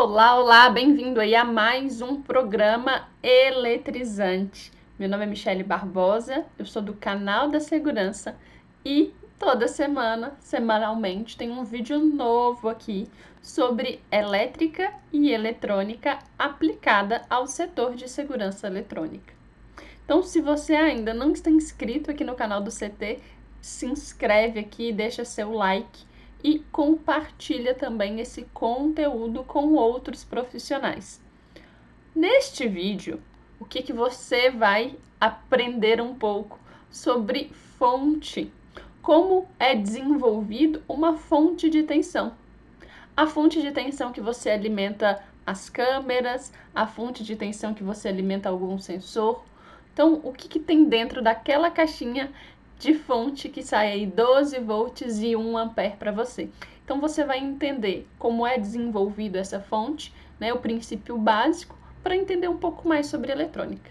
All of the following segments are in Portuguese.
Olá, olá, bem-vindo aí a mais um programa eletrizante. Meu nome é Michele Barbosa, eu sou do canal da Segurança e toda semana, semanalmente, tem um vídeo novo aqui sobre elétrica e eletrônica aplicada ao setor de segurança eletrônica. Então, se você ainda não está inscrito aqui no canal do CT, se inscreve aqui, deixa seu like e compartilha também esse conteúdo com outros profissionais. Neste vídeo, o que você vai aprender um pouco sobre fonte, como é desenvolvido uma fonte de tensão. A fonte de tensão que você alimenta as câmeras, a fonte de tensão que você alimenta algum sensor. Então, o que tem dentro daquela caixinha de fonte que sai aí 12 volts e 1 ampere para você. Então, você vai entender como é desenvolvido essa fonte, né, o princípio básico, para entender um pouco mais sobre eletrônica.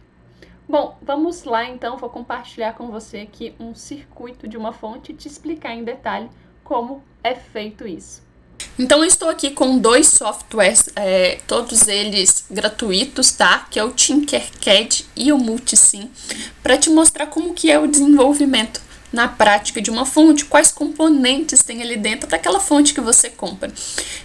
Bom, vamos lá então, vou compartilhar com você aqui um circuito de uma fonte e te explicar em detalhe como é feito isso. Então, eu estou aqui com dois softwares, todos eles gratuitos, tá? Que é o Tinkercad e o Multisim, para te mostrar como que é o desenvolvimento na prática de uma fonte, quais componentes tem ali dentro daquela fonte que você compra.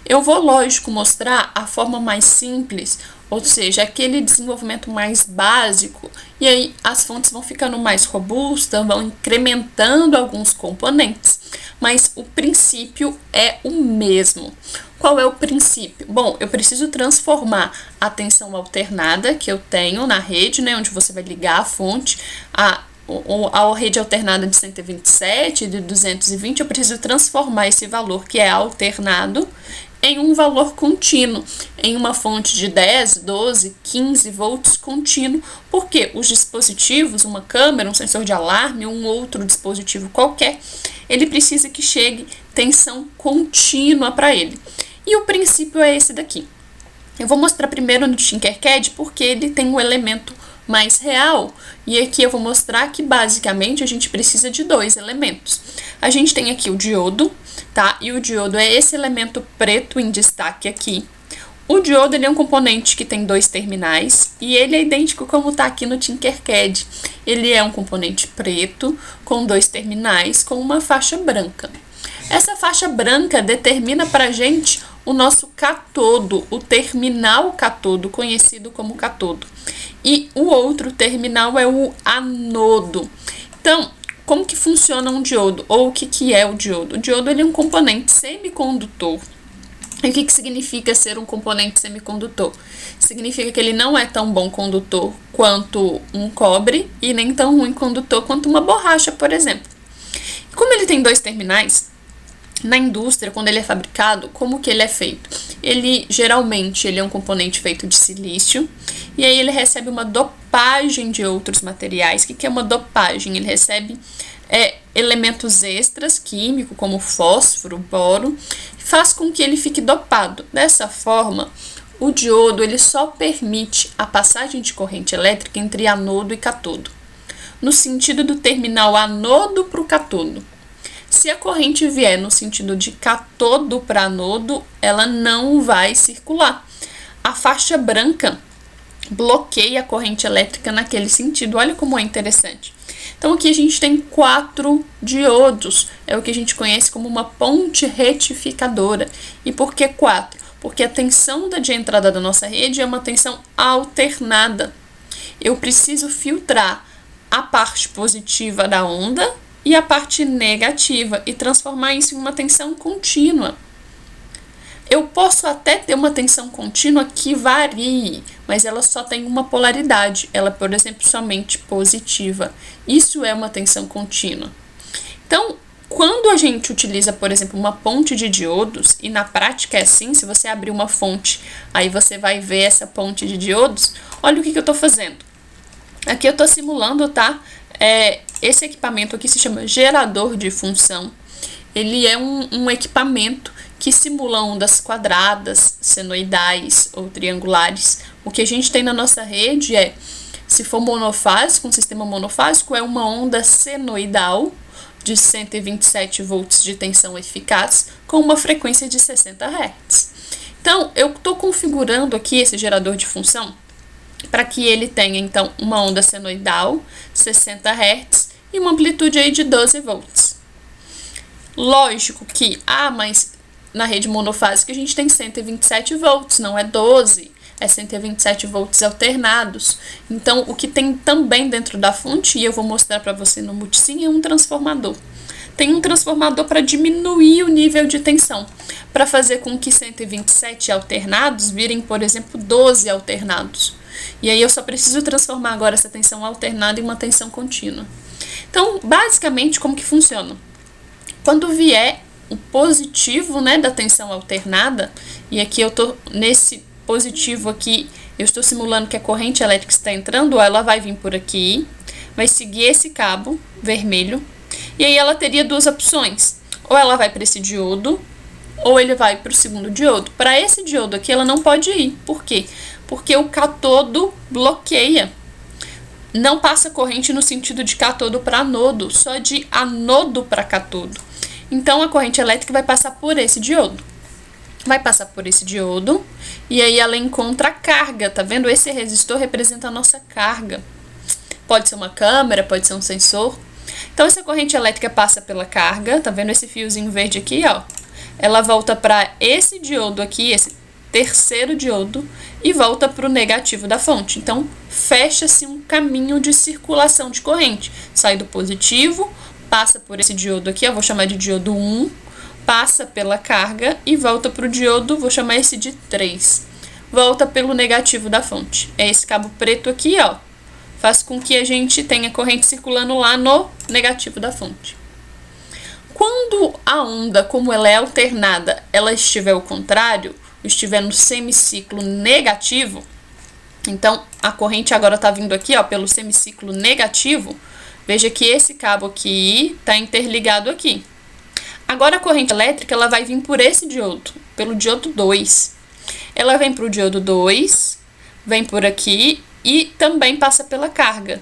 Eu vou, lógico, mostrar a forma mais simples, ou seja, aquele desenvolvimento mais básico, e aí as fontes vão ficando mais robustas, vão incrementando alguns componentes, mas o princípio é o mesmo. Qual é o princípio? Bom, eu preciso transformar a tensão alternada que eu tenho na rede, né, onde você vai ligar a fonte, a rede alternada de 127, de 220, eu preciso transformar esse valor que é alternado em um valor contínuo, em uma fonte de 10, 12, 15 volts contínuo, porque os dispositivos, uma câmera, um sensor de alarme, um outro dispositivo qualquer, ele precisa que chegue tensão contínua para ele. E o princípio é esse daqui. Eu vou mostrar primeiro no Tinkercad porque ele tem um elemento mais real, e aqui eu vou mostrar que basicamente a gente precisa de dois elementos. A gente tem aqui o diodo, tá? E o diodo é esse elemento preto em destaque aqui. O diodo ele é um componente que tem dois terminais e ele é idêntico como está aqui no Tinkercad. Ele é um componente preto com dois terminais com uma faixa branca. Essa faixa branca determina para a gente o nosso catodo, o terminal catodo, conhecido como catodo. E o outro terminal é o anodo. Então, como que funciona um diodo? Ou o que é o diodo? O diodo ele é um componente semicondutor. E o que significa ser um componente semicondutor? Significa que ele não é tão bom condutor quanto um cobre e nem tão ruim condutor quanto uma borracha, por exemplo. Como ele tem dois terminais, na indústria, quando ele é fabricado, como que ele é feito? Ele, geralmente, ele é um componente feito de silício, e aí ele recebe uma dopagem de outros materiais. O que é uma dopagem? Ele recebe elementos extras químicos, como fósforo, boro, faz com que ele fique dopado. Dessa forma, o diodo ele só permite a passagem de corrente elétrica entre anodo e catodo, no sentido do terminal anodo para o catodo. Se a corrente vier no sentido de catodo para anodo, ela não vai circular. A faixa branca bloqueia a corrente elétrica naquele sentido. Olha como é interessante. Então, aqui a gente tem 4 diodos. É o que a gente conhece como uma ponte retificadora. E por que 4? Porque a tensão de entrada da nossa rede é uma tensão alternada. Eu preciso filtrar a parte positiva da onda e a parte negativa e transformar isso em uma tensão contínua. Eu posso até ter uma tensão contínua que varie, mas ela só tem uma polaridade. Ela, por exemplo, somente positiva. Isso é uma tensão contínua. Então, quando a gente utiliza, por exemplo, uma ponte de diodos, e na prática é assim, se você abrir uma fonte, aí você vai ver essa ponte de diodos, olha o que eu estou fazendo. Aqui eu estou simulando, tá? Esse equipamento aqui se chama gerador de função. Ele é um equipamento que simula ondas quadradas, senoidais ou triangulares. O que a gente tem na nossa rede se for monofásico, um sistema monofásico, é uma onda senoidal de 127 volts de tensão eficaz com uma frequência de 60 Hz. Então, eu estou configurando aqui esse gerador de função para que ele tenha, então, uma onda senoidal, 60 Hz, e uma amplitude aí de 12 volts. Lógico que, mas na rede monofásica a gente tem 127 volts, não é 12, é 127 volts alternados. Então, o que tem também dentro da fonte, e eu vou mostrar para você no multisim, é um transformador. Tem um transformador para diminuir o nível de tensão, para fazer com que 127 alternados virem, por exemplo, 12 alternados. E aí eu só preciso transformar agora essa tensão alternada em uma tensão contínua. Então, basicamente, como que funciona? Quando vier o positivo, né, da tensão alternada, e aqui eu tô nesse positivo aqui, eu estou simulando que a corrente elétrica está entrando, ó, ela vai vir por aqui, vai seguir esse cabo vermelho, e aí ela teria duas opções. Ou ela vai para esse diodo, ou ele vai para o segundo diodo. Para esse diodo aqui, ela não pode ir. Por quê? Porque o catodo bloqueia. Não passa corrente no sentido de catodo para anodo, só de anodo para catodo. Então, a corrente elétrica vai passar por esse diodo. Vai passar por esse diodo, e aí ela encontra a carga, tá vendo? Esse resistor representa a nossa carga. Pode ser uma câmera, pode ser um sensor. Então, essa corrente elétrica passa pela carga, tá vendo esse fiozinho verde aqui, ó? Ela volta para esse diodo aqui, esse terceiro diodo, e volta para o negativo da fonte. Então, fecha-se um caminho de circulação de corrente. Sai do positivo, passa por esse diodo aqui, eu vou chamar de diodo 1, passa pela carga e volta para o diodo, vou chamar esse de 3. Volta pelo negativo da fonte. É esse cabo preto aqui, ó. Faz com que a gente tenha corrente circulando lá no negativo da fonte. Quando a onda, como ela é alternada, ela estiver ao contrário, estiver no semiciclo negativo, então a corrente agora está vindo aqui, ó, pelo semiciclo negativo. Veja que esse cabo aqui está interligado aqui. Agora a corrente elétrica ela vai vir por esse diodo, pelo diodo 2. Ela vem para o diodo 2, vem por aqui e também passa pela carga.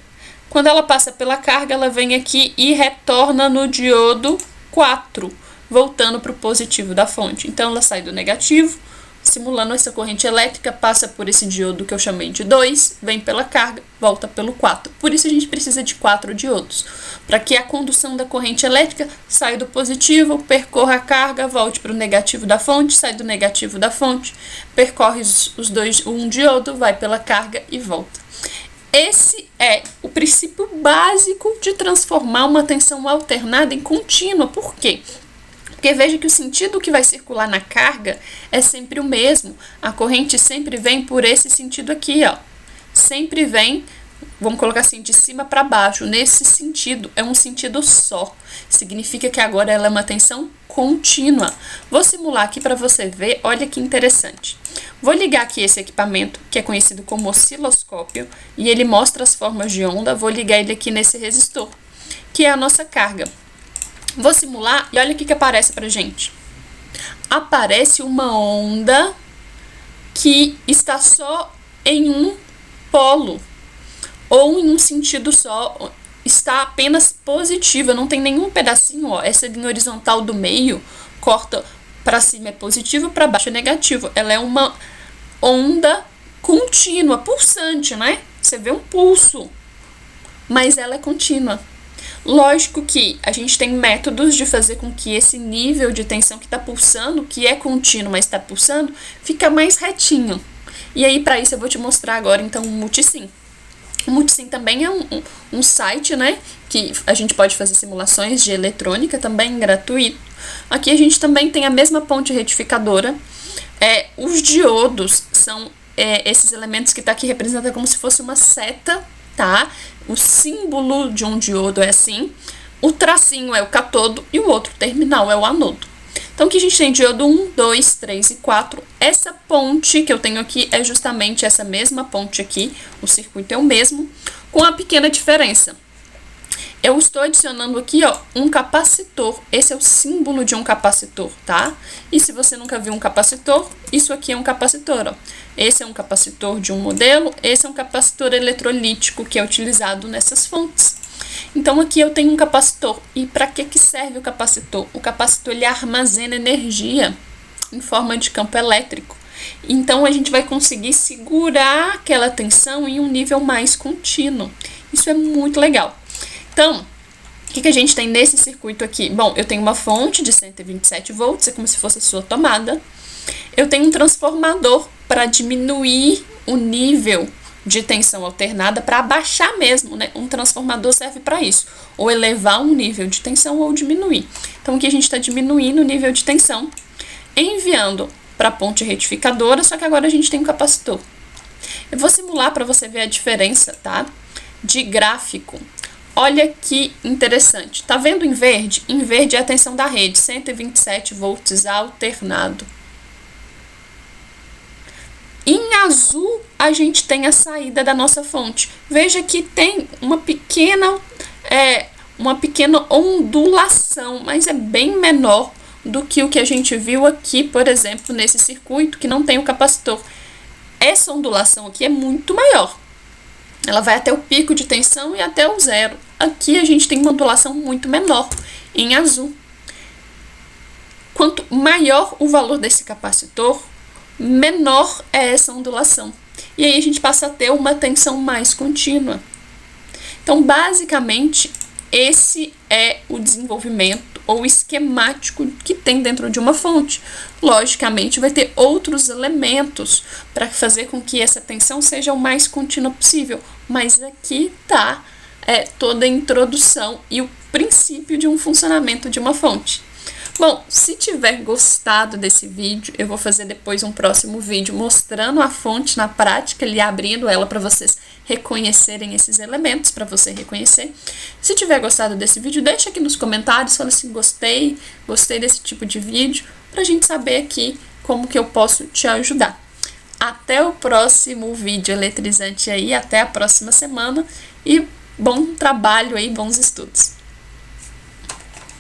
Quando ela passa pela carga, ela vem aqui e retorna no diodo 4, voltando para o positivo da fonte. Então, ela sai do negativo, simulando essa corrente elétrica, passa por esse diodo que eu chamei de 2, vem pela carga, volta pelo 4. Por isso, a gente precisa de 4 diodos, para que a condução da corrente elétrica saia do positivo, percorra a carga, volte para o negativo da fonte, sai do negativo da fonte, percorre um diodo, vai pela carga e volta. Esse é o princípio básico de transformar uma tensão alternada em contínua. Por quê? Porque veja que o sentido que vai circular na carga é sempre o mesmo. A corrente sempre vem por esse sentido aqui, ó. Sempre vem, vamos colocar assim, de cima para baixo. Nesse sentido, é um sentido só. Significa que agora ela é uma tensão contínua. Vou simular aqui para você ver, olha que interessante. Vou ligar aqui esse equipamento, que é conhecido como osciloscópio, e ele mostra as formas de onda. Vou ligar ele aqui nesse resistor, que é a nossa carga. Vou simular e olha o que aparece pra gente. Aparece uma onda que está só em um polo, ou em um sentido só, está apenas positiva, não tem nenhum pedacinho, ó. Essa linha horizontal do meio corta para cima é positivo, para baixo é negativo. Ela é uma onda contínua, pulsante, né? Você vê um pulso, mas ela é contínua. Lógico que a gente tem métodos de fazer com que esse nível de tensão que está pulsando, que é contínuo, mas está pulsando, fica mais retinho. E aí, para isso, eu vou te mostrar agora, então, o multisim. O multisim também é um site, né, que a gente pode fazer simulações de eletrônica, também gratuito. Aqui a gente também tem a mesma ponte retificadora. Os diodos são esses elementos que está aqui representado como se fosse uma seta, tá? O símbolo de um diodo é assim, o tracinho é o catodo e o outro terminal é o anodo. Então, aqui a gente tem diodo 1, 2, 3 e 4. Essa ponte que eu tenho aqui é justamente essa mesma ponte aqui, o circuito é o mesmo, com a pequena diferença. Eu estou adicionando aqui, ó, um capacitor. Esse é o símbolo de um capacitor, tá? E se você nunca viu um capacitor, isso aqui é um capacitor, ó. Esse é um capacitor de um modelo, esse é um capacitor eletrolítico que é utilizado nessas fontes. Então, aqui eu tenho um capacitor. E para que serve o capacitor? O capacitor, ele armazena energia em forma de campo elétrico. Então a gente vai conseguir segurar aquela tensão em um nível mais contínuo. Isso é muito legal. Então, o que a gente tem nesse circuito aqui? Bom, eu tenho uma fonte de 127 volts, é como se fosse a sua tomada. Eu tenho um transformador para diminuir o nível de tensão alternada, para abaixar mesmo, né? Um transformador serve para isso, ou elevar um nível de tensão ou diminuir. Então aqui a gente está diminuindo o nível de tensão, enviando para a ponte retificadora, só que agora a gente tem um capacitor. Eu vou simular para você ver a diferença, tá? De gráfico. Olha que interessante. Tá vendo em verde? Em verde é a tensão da rede, 127 volts alternado. Em azul, a gente tem a saída da nossa fonte. Veja que tem uma pequena ondulação, mas é bem menor do que o que a gente viu aqui, por exemplo, nesse circuito que não tem o capacitor. Essa ondulação aqui é muito maior. Ela vai até o pico de tensão e até o zero. Aqui a gente tem uma ondulação muito menor, em azul. Quanto maior o valor desse capacitor, menor é essa ondulação. E aí a gente passa a ter uma tensão mais contínua. Então, basicamente, esse é o desenvolvimento ou esquemático que tem dentro de uma fonte. Logicamente, vai ter outros elementos para fazer com que essa tensão seja o mais contínua possível. Mas aqui está toda a introdução e o princípio de um funcionamento de uma fonte. Bom, se tiver gostado desse vídeo, eu vou fazer depois um próximo vídeo mostrando a fonte na prática, ali abrindo ela para vocês reconhecerem esses elementos, para você reconhecer. Se tiver gostado desse vídeo, deixa aqui nos comentários, fala assim, gostei desse tipo de vídeo, pra gente saber aqui como que eu posso te ajudar. Até o próximo vídeo eletrizante aí, até a próxima semana e bom trabalho aí, bons estudos!